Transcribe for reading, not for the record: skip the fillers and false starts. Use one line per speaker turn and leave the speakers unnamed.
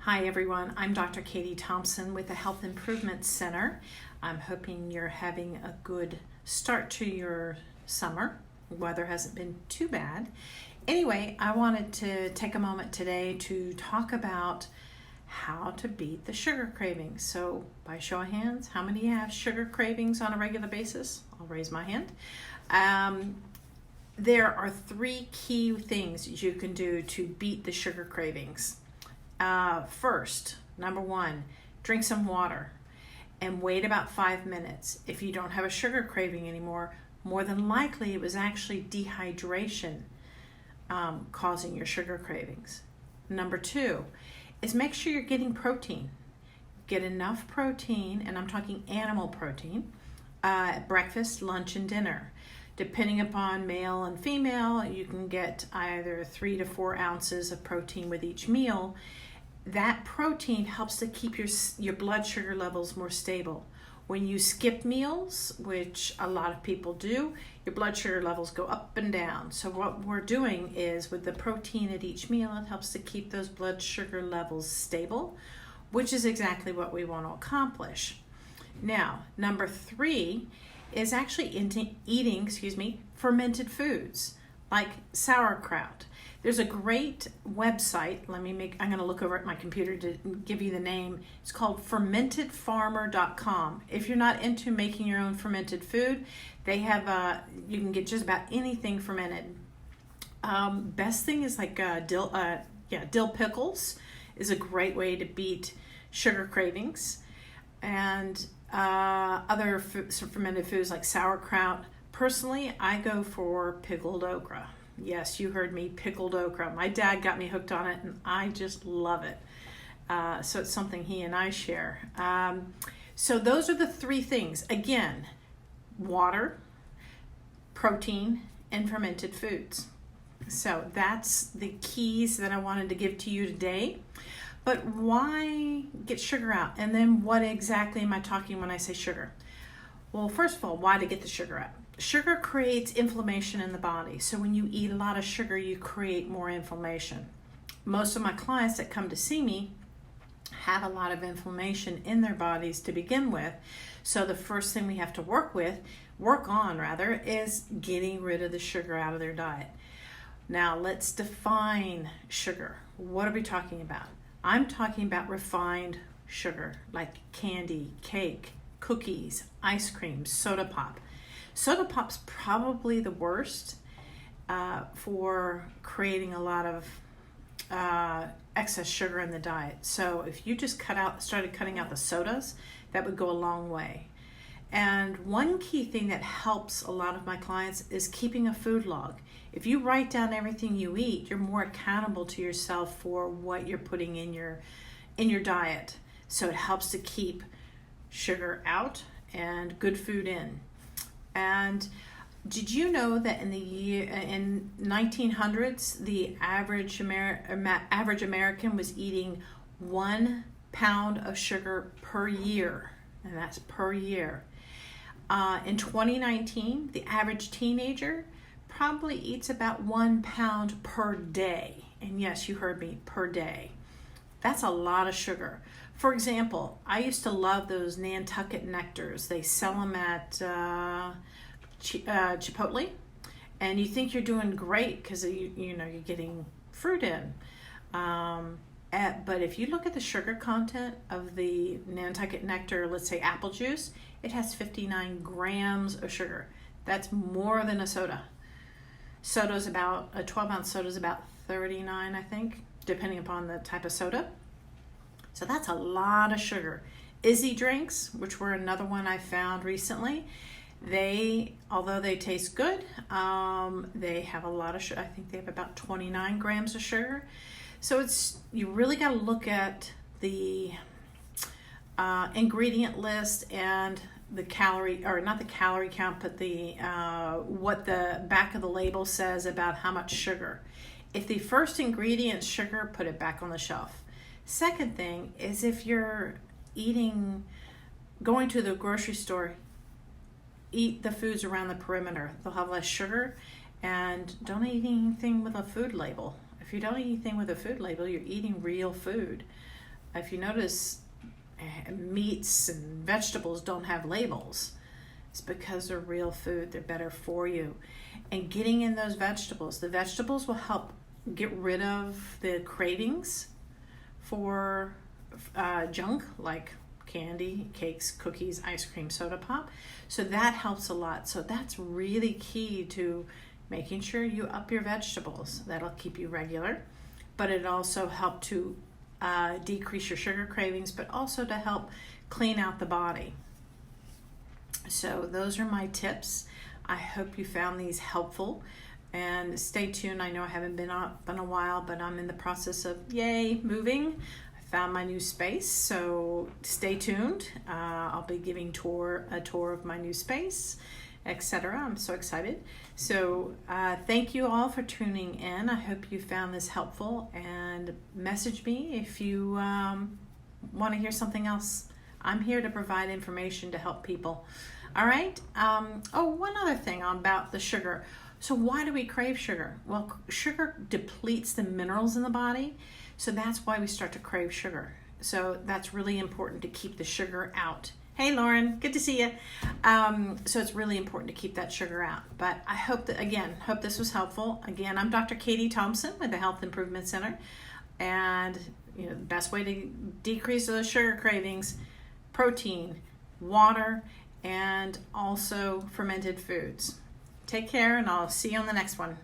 Hi everyone, I'm Dr. Katie Thompson with the Health Improvement Center. I'm hoping you're having a good start to your summer. Weather hasn't been too bad. Anyway, I wanted to take a moment today to talk about how to beat the sugar cravings. So by show of hands, how many have sugar cravings on a regular basis? I'll raise my hand. There are three key things you can do to beat the sugar cravings. First, number one, drink some water and wait about 5 minutes. If you don't have a sugar craving anymore, more than likely it was actually dehydration causing your sugar cravings. Number two is make sure you're getting protein. Get enough protein, and I'm talking animal protein, at breakfast, lunch, and dinner. Depending upon male and female, you can get either 3 to 4 ounces of protein with each meal. That protein helps to keep your blood sugar levels more stable. When you skip meals, which a lot of people do, your blood sugar levels go up and down. So what we're doing is with the protein at each meal, it helps to keep those blood sugar levels stable, which is exactly what we want to accomplish. Now, number three is actually eating fermented foods like sauerkraut. There's a great website. I'm going to look over at my computer to give you the name. It's called fermentedfarmer.com. If you're not into making your own fermented food, they have you can get just about anything fermented. Best thing is like dill pickles is a great way to beat sugar cravings, and other fermented foods like sauerkraut. Personally, I go for pickled okra. Yes, you heard me, pickled okra. My dad got me hooked on it, and I just love it. So it's something he and I share. So those are the three things. Again, water, protein, and fermented foods. So that's the keys that I wanted to give to you today. But why get sugar out? And then what exactly am I talking when I say sugar? Well, first of all, why to get the sugar out? Sugar creates inflammation in the body. So when you eat a lot of sugar, you create more inflammation. Most of my clients that come to see me have a lot of inflammation in their bodies to begin with. So the first thing we have to work on is getting rid of the sugar out of their diet. Now let's define sugar. What are we talking about? I'm talking about refined sugar like candy, cake, cookies, ice cream, soda pop. Soda pop's probably the worst for creating a lot of excess sugar in the diet. So if you just started cutting out the sodas, that would go a long way. And one key thing that helps a lot of my clients is keeping a food log. If you write down everything you eat, you're more accountable to yourself for what you're putting in your diet. So it helps to keep sugar and good food in. And did you know that in 1900s, the average American was eating 1 pound of sugar per year, and that's per year. In 2019, the average teenager probably eats about 1 pound per day. And yes, you heard me, per day. That's a lot of sugar. For example, I used to love those Nantucket nectars. They sell them at Chipotle, and you think you're doing great because you're getting fruit in. But if you look at the sugar content of the Nantucket nectar, let's say apple juice, it has 59 grams of sugar. That's more than a soda. A 12-ounce soda is about 39, I think, depending upon the type of soda. So that's a lot of sugar. Izzy drinks, which were another one I found recently, although they taste good, they have a lot of sugar. I think they have about 29 grams of sugar. So you really got to look at the ingredient list and the calorie, or not the calorie count, but what the back of the label says about how much sugar. If the first ingredient is sugar, put it back on the shelf. Second thing is, if you're going to the grocery store, eat the foods around the perimeter. They'll have less sugar, and don't eat anything with a food label. If you don't eat anything with a food label, you're eating real food. if you notice, meats and vegetables don't have labels, it's because they're real food. They're better for you. And getting in those vegetables, the vegetables will help get rid of the cravings for junk like candy, cakes, cookies, ice cream, soda pop. So that helps a lot. So that's really key to making sure you up your vegetables. That'll keep you regular, but it also help to decrease your sugar cravings, but also to help clean out the body. So those are my tips. I hope you found these helpful, and stay tuned. I know I haven't been up in a while, but I'm in the process of moving. I found my new space, so stay tuned. I'll be giving a tour of my new space, etc. I'm so excited. So thank you all for tuning in. I hope you found this helpful, and message me if you want to hear something else. I'm here to provide information to help people. All right. One other thing about the sugar. So why do we crave sugar? Well, sugar depletes the minerals in the body, so that's why we start to crave sugar. So that's really important to keep the sugar out. Hey, Lauren, good to see you. So it's really important to keep that sugar out. But I hope this was helpful. Again, I'm Dr. Katie Thompson with the Health Improvement Center. And the best way to decrease those sugar cravings, protein, water, and also fermented foods. Take care, and I'll see you on the next one.